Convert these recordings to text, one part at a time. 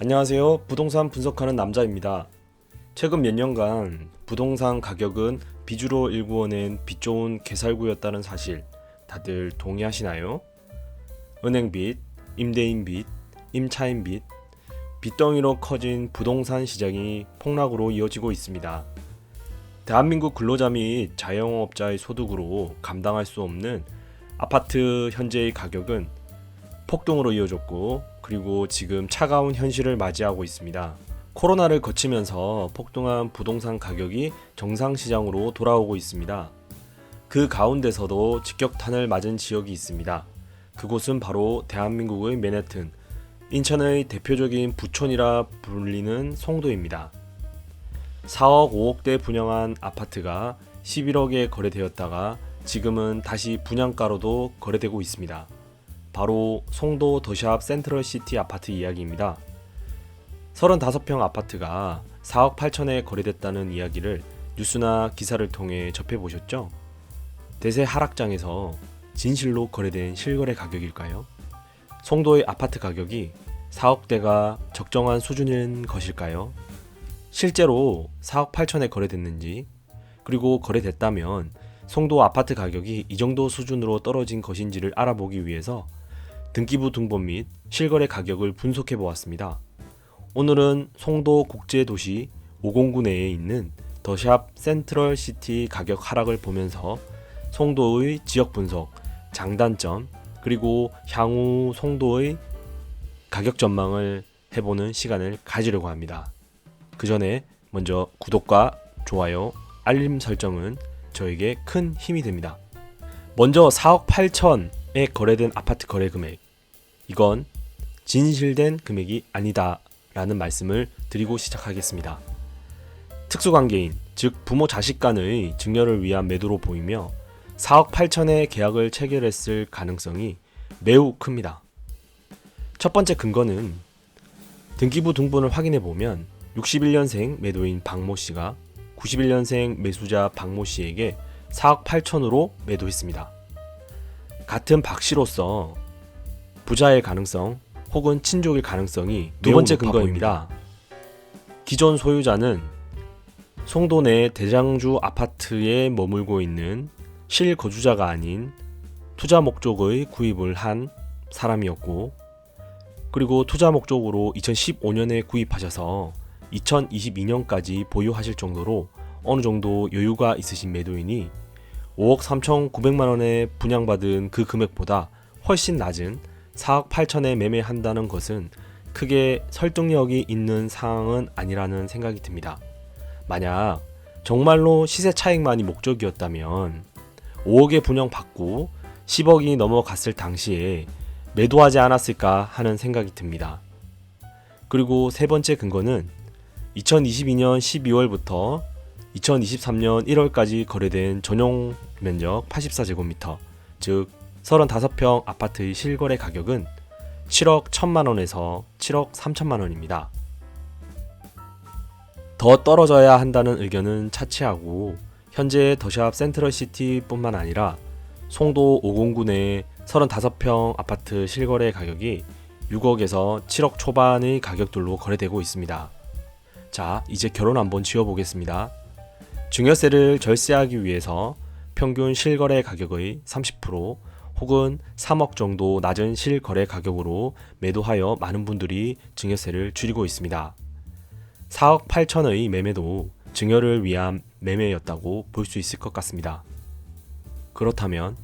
안녕하세요. 부동산 분석하는 남자입니다. 최근 몇 년간 부동산 가격은 비주로 일구어낸 빛 좋은 개살구였다는 사실 다들 동의하시나요? 은행빚, 임대인빚, 임차인빚, 빚덩이로 커진 부동산 시장이 폭락으로 이어지고 있습니다. 대한민국 근로자 및 자영업자의 소득으로 감당할 수 없는 아파트 현재의 가격은 폭등으로 이어졌고, 그리고 지금 차가운 현실을 맞이하고 있습니다. 코로나를 거치면서 폭등한 부동산 가격이 정상시장으로 돌아오고 있습니다. 그 가운데서도 직격탄을 맞은 지역이 있습니다. 그곳은 바로 대한민국의 맨해튼, 인천의 대표적인 부촌이라 불리는 송도입니다. 4억 5억대 분양한 아파트가 11억에 거래되었다가 지금은 다시 분양가로도 거래되고 있습니다. 바로 송도 더샵 센트럴시티 아파트 이야기입니다. 35평 아파트가 4억 8천에 거래됐다는 이야기를 뉴스나 기사를 통해 접해보셨죠? 대세 하락장에서 진실로 거래된 실거래 가격일까요? 송도의 아파트 가격이 4억대가 적정한 수준인 것일까요? 실제로 4억 8천에 거래됐는지, 그리고 거래됐다면 송도 아파트 가격이 이 정도 수준으로 떨어진 것인지를 알아보기 위해서 등기부 등본 및 실거래 가격을 분석해 보았습니다. 오늘은 송도 국제도시 509 내에 있는 더샵 센트럴시티 가격 하락을 보면서 송도의 지역 분석, 장단점, 그리고 향후 송도의 가격 전망을 해보는 시간을 가지려고 합니다. 그 전에 먼저 구독과 좋아요, 알림 설정은 저에게 큰 힘이 됩니다. 먼저 4억 8천에 거래된 아파트 거래 금액, 이건 진실된 금액이 아니다 라는 말씀을 드리고 시작하겠습니다. 특수관계인, 즉 부모 자식 간의 증여를 위한 매도로 보이며 4억 8천에 계약을 체결했을 가능성이 매우 큽니다. 첫 번째 근거는 등기부 등본을 확인해 보면 61년생 매도인 박모 씨가 91년생 매수자 박모 씨에게 4억 8천으로 매도했습니다. 같은 박 씨로서 부자일 가능성 혹은 친족일 가능성이 두 번째 근거입니다. 기존 소유자는 송도 내 대장주 아파트에 머물고 있는 실거주자가 아닌 투자 목적의 구입을 한 사람이었고, 그리고 투자 목적으로 2015년에 구입하셔서 2022년까지 보유하실 정도로 어느 정도 여유가 있으신 매도인이 5억 3,900만원에 분양받은 그 금액보다 훨씬 낮은 4억 8천에 매매한다는 것은 크게 설득력이 있는 상황은 아니라는 생각이 듭니다. 만약 정말로 시세 차익만이 목적이었다면 5억에 분양받고 10억이 넘어갔을 당시에 매도하지 않았을까 하는 생각이 듭니다. 그리고 세 번째 근거는 2022년 12월부터 2023년 1월까지 거래된 전용 면적 84제곱미터, 즉 35평 아파트의 실거래 가격은 7억 1천만원에서 7억 3천만원입니다. 더 떨어져야 한다는 의견은 차치하고 현재 더샵 센트럴시티 뿐만 아니라 송도 509 내 35평 아파트 실거래 가격이 6억에서 7억 초반의 가격들로 거래되고 있습니다. 자, 이제 결론 한번 지어보겠습니다. 증여세를 절세하기 위해서 평균 실거래 가격의 30% 혹은 3억 정도 낮은 실거래 가격으로 매도하여 많은 분들이 증여세를 줄이고 있습니다. 4억 8천의 매매도 증여를 위한 매매였다고 볼 수 있을 것 같습니다. 그렇다면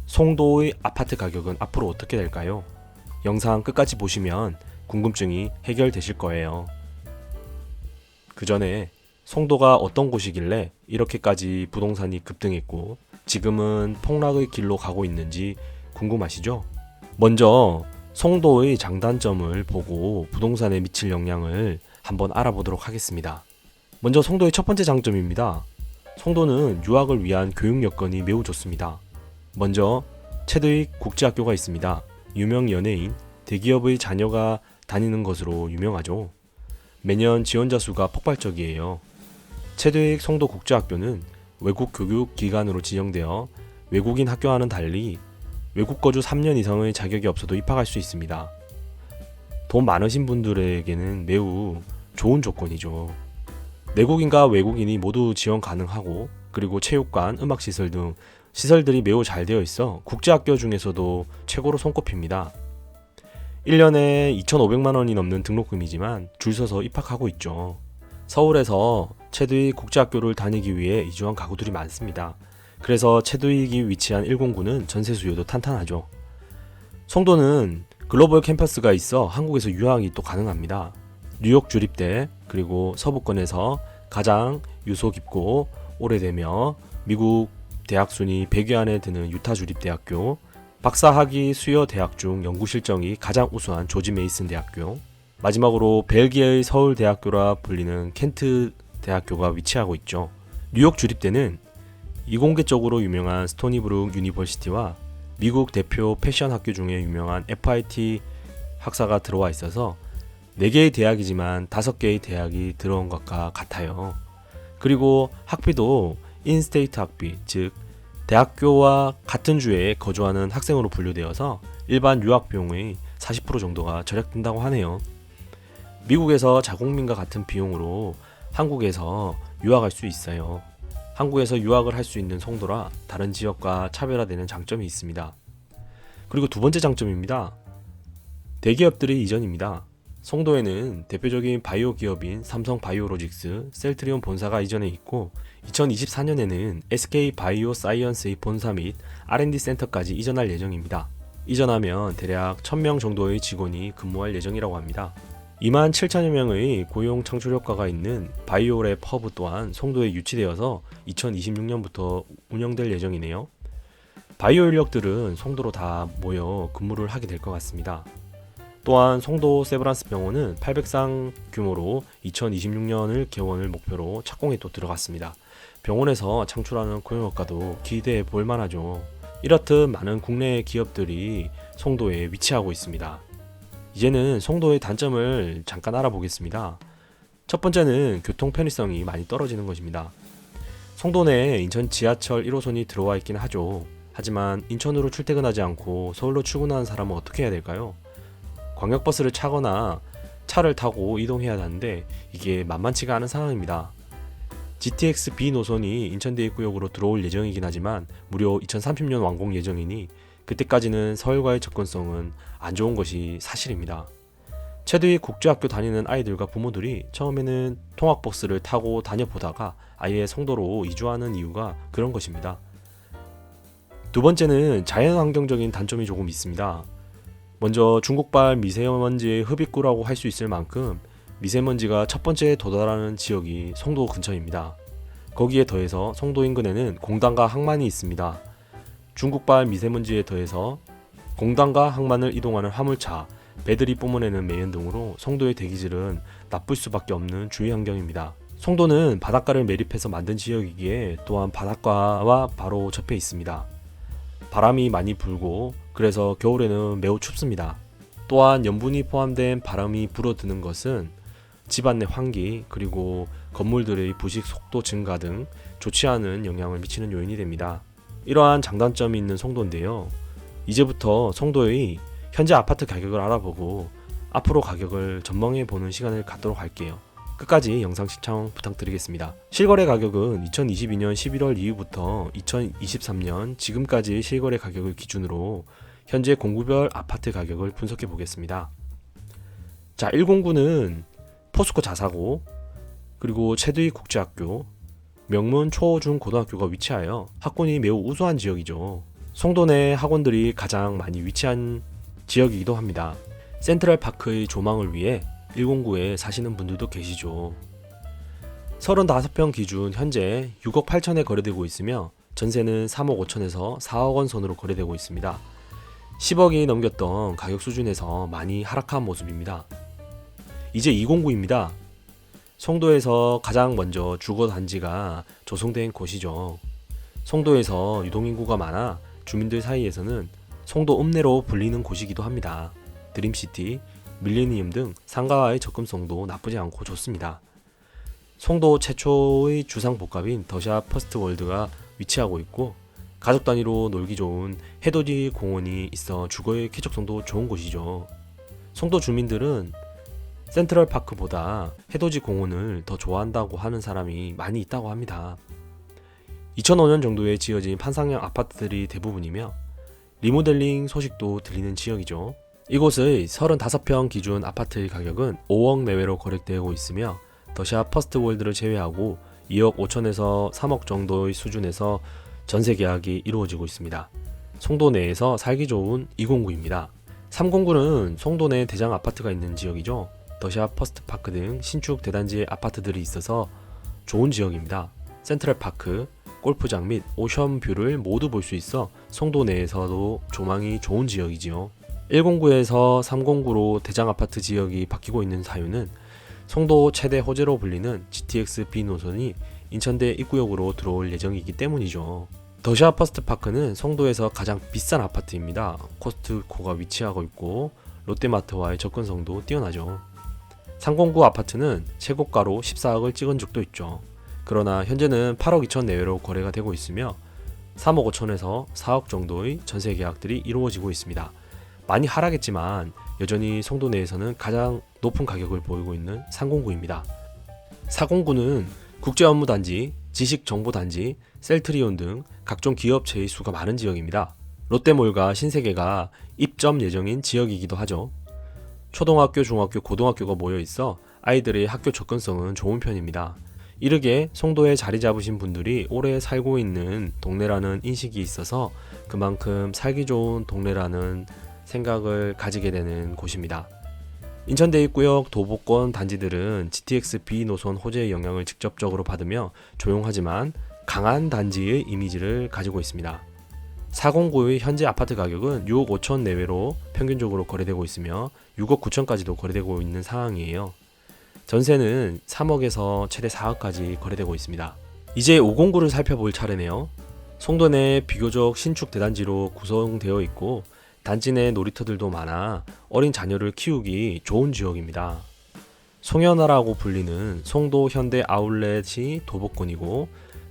송도의 아파트 가격은 앞으로 어떻게 될까요? 영상 끝까지 보시면 궁금증이 해결되실 거예요. 그 전에 송도가 어떤 곳이길래 이렇게까지 부동산이 급등했고 지금은 폭락의 길로 가고 있는지 궁금하시죠? 먼저 송도의 장단점을 보고 부동산에 미칠 영향을 한번 알아보도록 하겠습니다. 먼저 송도의 첫 번째 장점입니다. 송도는 유학을 위한 교육 여건이 매우 좋습니다. 먼저 체드윅 국제학교가 있습니다. 유명 연예인, 대기업의 자녀가 다니는 것으로 유명하죠. 매년 지원자 수가 폭발적이에요. 체드윅 송도 국제학교는 외국 교육 기관으로 지정되어 외국인 학교와는 달리 외국 거주 3년 이상의 자격이 없어도 입학할 수 있습니다. 돈 많으신 분들에게는 매우 좋은 조건이죠. 내국인과 외국인이 모두 지원 가능하고, 그리고 체육관, 음악시설 등 시설들이 매우 잘 되어 있어 국제학교 중에서도 최고로 손꼽힙니다. 1년에 2,500만 원이 넘는 등록금이지만 줄 서서 입학하고 있죠. 서울에서 체두익 국제학교를 다니기 위해 이주한 가구들이 많습니다. 그래서 체두익이 위치한 109는 전세 수요도 탄탄하죠. 송도는 글로벌 캠퍼스가 있어 한국에서 유학이 또 가능합니다. 뉴욕 주립대, 그리고 서부권에서 가장 유서 깊고 오래되며 미국 대학 순위 100위 안에 드는 유타 주립대학교, 박사학위 수여 대학 중 연구 실적이 가장 우수한 조지 메이슨 대학교, 마지막으로 벨기에의 서울대학교라 불리는 켄트 대학교가 위치하고 있죠. 뉴욕 주립대는 이공계적으로 유명한 스토니브룩 유니버시티와 미국 대표 패션 학교 중에 유명한 FIT 학사가 들어와 있어서 4개의 대학이지만 5개의 대학이 들어온 것과 같아요. 그리고 학비도 인스테이트 학비, 즉 대학교와 같은 주에 거주하는 학생으로 분류되어서 일반 유학 비용의 40% 정도가 절약된다고 하네요. 미국에서 자국민과 같은 비용으로 한국에서 유학할 수 있어요. 한국에서 유학을 할 수 있는 송도라 다른 지역과 차별화되는 장점이 있습니다. 그리고 두 번째 장점입니다. 대기업들의 이전입니다. 송도에는 대표적인 바이오 기업인 삼성 바이오로직스, 셀트리온 본사가 이전해 있고 2024년에는 SK 바이오 사이언스의 본사 및 R&D 센터까지 이전할 예정입니다. 이전하면 대략 1000명 정도의 직원이 근무할 예정이라고 합니다. 27,000여 명의 고용 창출 효과가 있는 바이오랩 허브 또한 송도에 유치되어서 2026년부터 운영될 예정이네요. 바이오 인력들은 송도로 다 모여 근무를 하게 될 것 같습니다. 또한 송도 세브란스 병원은 800상 규모로 2026년을 개원을 목표로 착공에 또 들어갔습니다. 병원에서 창출하는 고용효과도 기대해 볼 만하죠. 이렇듯 많은 국내 기업들이 송도에 위치하고 있습니다. 이제는 송도의 단점을 잠깐 알아보겠습니다. 첫 번째는 교통 편의성이 많이 떨어지는 것입니다. 송도 내에 인천 지하철 1호선이 들어와 있긴 하죠. 하지만 인천으로 출퇴근하지 않고 서울로 출근하는 사람은 어떻게 해야 될까요? 광역버스를 타거나 차를 타고 이동해야 하는데 이게 만만치가 않은 상황입니다. GTX B 노선이 인천대입구역으로 들어올 예정이긴 하지만 무려 2030년 완공 예정이니 그때까지는 서울과의 접근성은 안 좋은 것이 사실입니다. 체두익 국제학교 다니는 아이들과 부모들이 처음에는 통학버스를 타고 다녀보다가 아예 송도로 이주하는 이유가 그런 것입니다. 두 번째는 자연환경적인 단점이 조금 있습니다. 먼저 중국발 미세먼지의 흡입구라고 할 수 있을 만큼 미세먼지가 첫 번째에 도달하는 지역이 송도 근처입니다. 거기에 더해서 송도 인근에는 공단과 항만이 있습니다. 중국발 미세먼지에 더해서 공단과 항만을 이동하는 화물차, 배들이 뿜어내는 매연 등으로 송도의 대기질은 나쁠 수밖에 없는 주위 환경입니다. 송도는 바닷가를 매립해서 만든 지역이기에 또한 바닷가와 바로 접해 있습니다. 바람이 많이 불고 그래서 겨울에는 매우 춥습니다. 또한 염분이 포함된 바람이 불어드는 것은 집안 내 환기 그리고 건물들의 부식 속도 증가 등 좋지 않은 영향을 미치는 요인이 됩니다. 이러한 장단점이 있는 송도인데요. 이제부터 송도의 현재 아파트 가격을 알아보고 앞으로 가격을 전망해 보는 시간을 갖도록 할게요. 끝까지 영상 시청 부탁드리겠습니다. 실거래 가격은 2022년 11월 이후부터 2023년 지금까지 실거래 가격을 기준으로 현재 공구별 아파트 가격을 분석해 보겠습니다. 자, 109는 포스코 자사고, 그리고 체두익 국제학교, 명문 초, 중, 고등학교가 위치하여 학군이 매우 우수한 지역이죠. 송도 내 학원들이 가장 많이 위치한 지역이기도 합니다. 센트럴파크의 조망을 위해 109에 사시는 분들도 계시죠. 35평 기준 현재 6억 8천에 거래되고 있으며 전세는 3억 5천에서 4억 원 선으로 거래되고 있습니다. 10억이 넘겼던 가격 수준에서 많이 하락한 모습입니다. 이제 209입니다. 송도에서 가장 먼저 주거단지가 조성된 곳이죠. 송도에서 유동인구가 많아 주민들 사이에서는 송도 읍내로 불리는 곳이기도 합니다. 드림시티, 밀레니엄 등 상가와의 접근성도 나쁘지 않고 좋습니다. 송도 최초의 주상복합인 더샵 퍼스트월드가 위치하고 있고 가족 단위로 놀기 좋은 해돋이 공원이 있어 주거의 쾌적성도 좋은 곳이죠. 송도 주민들은 센트럴파크보다 해돋이 공원을 더 좋아한다고 하는 사람이 많이 있다고 합니다. 2005년 정도에 지어진 판상형 아파트들이 대부분이며 리모델링 소식도 들리는 지역이죠. 이곳의 35평 기준 아파트의 가격은 5억 내외로 거래되고 있으며 더샵 퍼스트월드를 제외하고 2억 5천에서 3억 정도의 수준에서 전세 계약이 이루어지고 있습니다. 송도 내에서 살기 좋은 209입니다. 309는 송도 내 대장 아파트가 있는 지역이죠. 더샵 퍼스트파크 등 신축 대단지 아파트들이 있어서 좋은 지역입니다. 센트럴파크, 골프장 및 오션뷰를 모두 볼 수 있어 송도 내에서도 조망이 좋은 지역이지요. 109에서 309로 대장 아파트 지역이 바뀌고 있는 사유는 송도 최대 호재로 불리는 GTX B 노선이 인천대 입구역으로 들어올 예정이기 때문이죠. 더샵 퍼스트파크는 송도에서 가장 비싼 아파트입니다. 코스트코가 위치하고 있고 롯데마트와의 접근성도 뛰어나죠. 309 아파트는 최고가로 14억을 찍은 적도 있죠. 그러나 현재는 8억 2천 내외로 거래가 되고 있으며 3억 5천에서 4억 정도의 전세 계약들이 이루어지고 있습니다. 많이 하락했지만 여전히 송도 내에서는 가장 높은 가격을 보이고 있는 309입니다. 409는 국제업무단지, 지식정보단지, 셀트리온 등 각종 기업체의 수가 많은 지역입니다. 롯데몰과 신세계가 입점 예정인 지역이기도 하죠. 초등학교, 중학교, 고등학교가 모여 있어 아이들의 학교 접근성은 좋은 편입니다. 이르게 송도에 자리 잡으신 분들이 오래 살고 있는 동네라는 인식이 있어서 그만큼 살기 좋은 동네라는 생각을 가지게 되는 곳입니다. 인천대 입구역 도보권 단지들은 GTX B 노선 호재의 영향을 직접적으로 받으며 조용하지만 강한 단지의 이미지를 가지고 있습니다. 409의 현재 아파트 가격은 6억 5천 내외로 평균적으로 거래되고 있으며 6억 9천까지도 거래되고 있는 상황이에요. 전세는 3억에서 최대 4억까지 거래되고 있습니다. 이제 509를 살펴볼 차례네요. 송도 내 비교적 신축 대단지로 구성되어 있고 단지 내 놀이터들도 많아 어린 자녀를 키우기 좋은 지역입니다. 송현아라고 불리는 송도 현대 아울렛이 도보권이고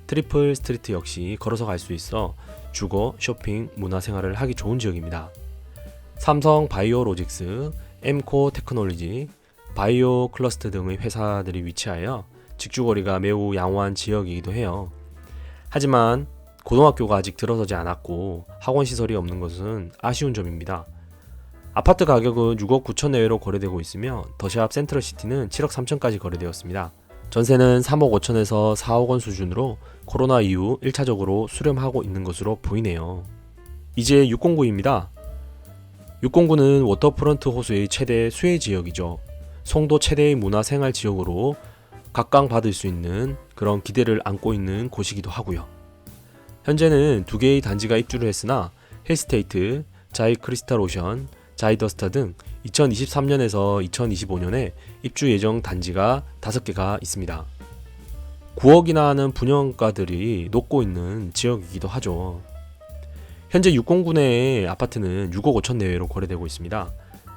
트리플 스트리트 역시 걸어서 갈 수 있어 주거, 쇼핑, 문화생활을 하기 좋은 지역입니다. 삼성 바이오로직스, 엠코 테크놀로지, 바이오 클러스터 등의 회사들이 위치하여 직주거리가 매우 양호한 지역이기도 해요. 하지만 고등학교가 아직 들어서지 않았고 학원시설이 없는 것은 아쉬운 점입니다. 아파트 가격은 6억 9천 내외로 거래되고 있으며 더샵 센트럴시티는 7억 3천까지 거래되었습니다. 전세는 3억 5천에서 4억 원 수준으로 코로나 이후 1차적으로 수렴하고 있는 것으로 보이네요. 이제 609입니다. 609는 워터프런트 호수의 최대 수혜 지역이죠. 송도 최대의 문화생활 지역으로 각광받을 수 있는 그런 기대를 안고 있는 곳이기도 하고요. 현재는 2개의 단지가 입주를 했으나 힐스테이트, 자이 크리스탈 오션, 자이 더스타 등 2023년에서 2025년에 입주 예정 단지가 5개가 있습니다. 9억이나 하는 분양가들이 높고 있는 지역이기도 하죠. 현재 609 내의 아파트는 6억 5천 내외로 거래되고 있습니다.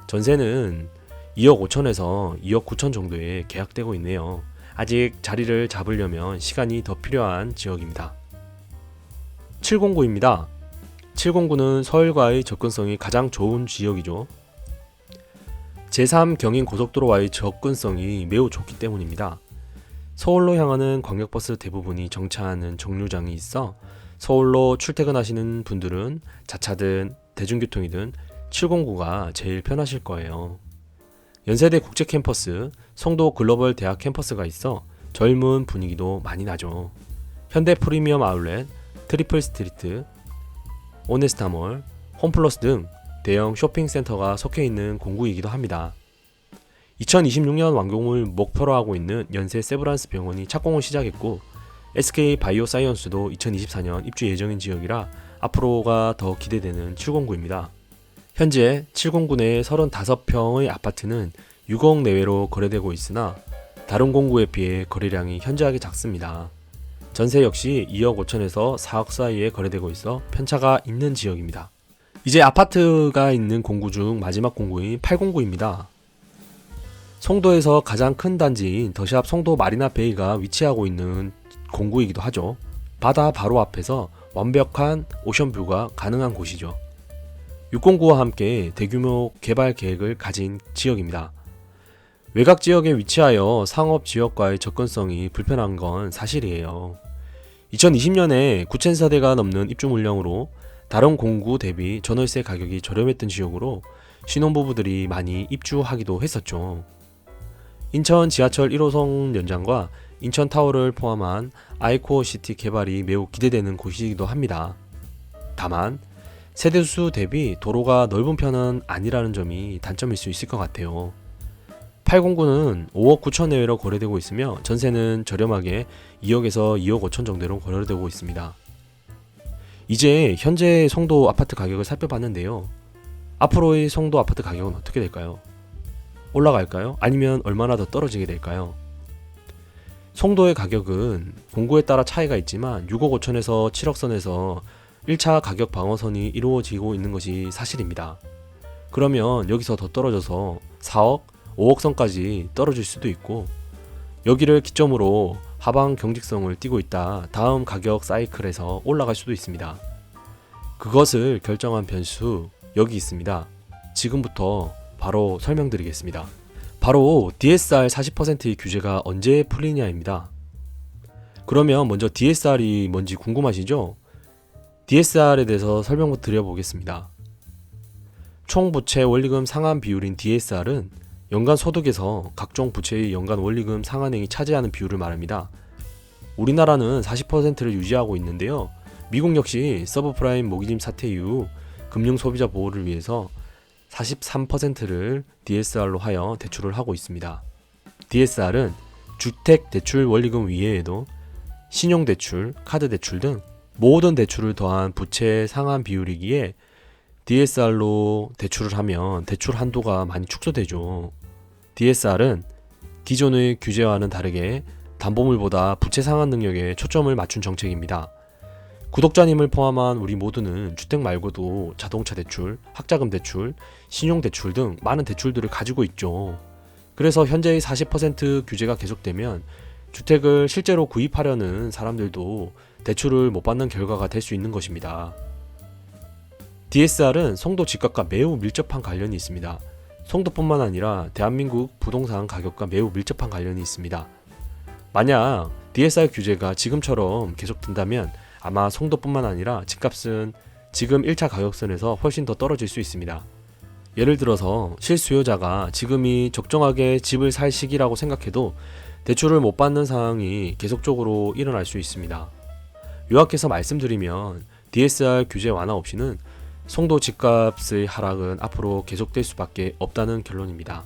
전세는 2억 5천에서 2억 9천 정도에 계약되고 있네요. 아직 자리를 잡으려면 시간이 더 필요한 지역입니다. 709입니다. 709는 서울과의 접근성이 가장 좋은 지역이죠. 제3 경인 고속도로와의 접근성이 매우 좋기 때문입니다. 서울로 향하는 광역버스 대부분이 정차하는 정류장이 있어 서울로 출퇴근하시는 분들은 자차든 대중교통이든 709가 제일 편하실 거예요. 연세대 국제캠퍼스, 송도 글로벌 대학 캠퍼스가 있어 젊은 분위기도 많이 나죠. 현대 프리미엄 아울렛, 트리플 스트리트, 오네스타몰, 홈플러스 등 대형 쇼핑센터가 속해 있는 공구이기도 합니다. 2026년 완공을 목표로 하고 있는 연세 세브란스 병원이 착공을 시작했고 SK 바이오사이언스도 2024년 입주 예정인 지역이라 앞으로가 더 기대되는 709입니다. 현재 709 내 35평의 아파트는 6억 내외로 거래되고 있으나 다른 공구에 비해 거래량이 현저하게 작습니다. 전세 역시 2억 5천에서 4억 사이에 거래되고 있어 편차가 있는 지역입니다. 이제 아파트가 있는 공구 중 마지막 공구인 809입니다. 송도에서 가장 큰 단지인 더샵 송도 마리나 베이가 위치하고 있는 공구이기도 하죠. 바다 바로 앞에서 완벽한 오션뷰가 가능한 곳이죠. 609와 함께 대규모 개발 계획을 가진 지역입니다. 외곽 지역에 위치하여 상업 지역과의 접근성이 불편한 건 사실이에요. 2020년에 9,000세대가 넘는 입주 물량으로 다른 공구 대비 전월세 가격이 저렴했던 지역으로 신혼부부들이 많이 입주하기도 했었죠. 인천 지하철 1호선 연장과 인천타워를 포함한 아이코어시티 개발이 매우 기대되는 곳이기도 합니다. 다만 세대수 대비 도로가 넓은 편은 아니라는 점이 단점일 수 있을 것 같아요. 809는 5억 9천 내외로 거래되고 있으며 전세는 저렴하게 2억에서 2억 5천 정도로 거래되고 있습니다. 이제 현재 송도 아파트 가격을 살펴봤는데요. 앞으로의 송도 아파트 가격은 어떻게 될까요? 올라갈까요? 아니면 얼마나 더 떨어지게 될까요? 송도의 가격은 공구에 따라 차이가 있지만 6억 5천에서 7억 선에서 1차 가격 방어선이 이루어지고 있는 것이 사실입니다. 그러면 여기서 더 떨어져서 4억, 5억 선까지 떨어질 수도 있고 여기를 기점으로 하방 경직성을 띠고 있다 다음 가격 사이클에서 올라갈 수도 있습니다. 그것을 결정한 변수 여기 있습니다. 지금부터 바로 설명드리겠습니다. 바로 DSR 40%의 규제가 언제 풀리냐입니다. 그러면 먼저 DSR이 뭔지 궁금하시죠? DSR에 대해서 설명을 드려보겠습니다. 총부채 원리금 상환 비율인 DSR은 연간 소득에서 각종 부채의 연간 원리금 상환액이 차지하는 비율을 말합니다. 우리나라는 40%를 유지하고 있는데요. 미국 역시 서브프라임 모기짐 사태 이후 금융 소비자 보호를 위해서 43%를 DSR로 하여 대출을 하고 있습니다. DSR은 주택 대출 원리금 이외에도 신용대출, 카드대출 등 모든 대출을 더한 부채 상환 비율이기에 DSR로 대출을 하면 대출 한도가 많이 축소되죠. DSR은 기존의 규제와는 다르게 담보물보다 부채 상환 능력에 초점을 맞춘 정책입니다. 구독자님을 포함한 우리 모두는 주택 말고도 자동차 대출, 학자금 대출, 신용 대출 등 많은 대출들을 가지고 있죠. 그래서 현재의 40% 규제가 계속되면 주택을 실제로 구입하려는 사람들도 대출을 못 받는 결과가 될 수 있는 것입니다. DSR은 송도 집값과 매우 밀접한 관련이 있습니다. 송도뿐만 아니라 대한민국 부동산 가격과 매우 밀접한 관련이 있습니다. 만약 DSR 규제가 지금처럼 계속된다면 아마 송도뿐만 아니라 집값은 지금 1차 가격선에서 훨씬 더 떨어질 수 있습니다. 예를 들어서 실수요자가 지금이 적정하게 집을 살 시기라고 생각해도 대출을 못 받는 상황이 계속적으로 일어날 수 있습니다. 요약해서 말씀드리면 DSR 규제 완화 없이는 송도 집값의 하락은 앞으로 계속될 수밖에 없다는 결론입니다.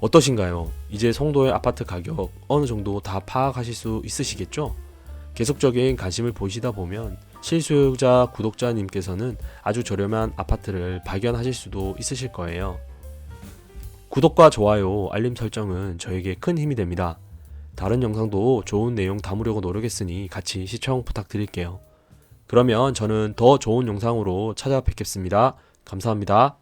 어떠신가요? 이제 송도의 아파트 가격 어느 정도 다 파악하실 수 있으시겠죠? 계속적인 관심을 보이시다 보면 실수요자 구독자님께서는 아주 저렴한 아파트를 발견하실 수도 있으실 거예요. 구독과 좋아요, 알림 설정은 저에게 큰 힘이 됩니다. 다른 영상도 좋은 내용 담으려고 노력했으니 같이 시청 부탁드릴게요. 그러면 저는 더 좋은 영상으로 찾아뵙겠습니다. 감사합니다.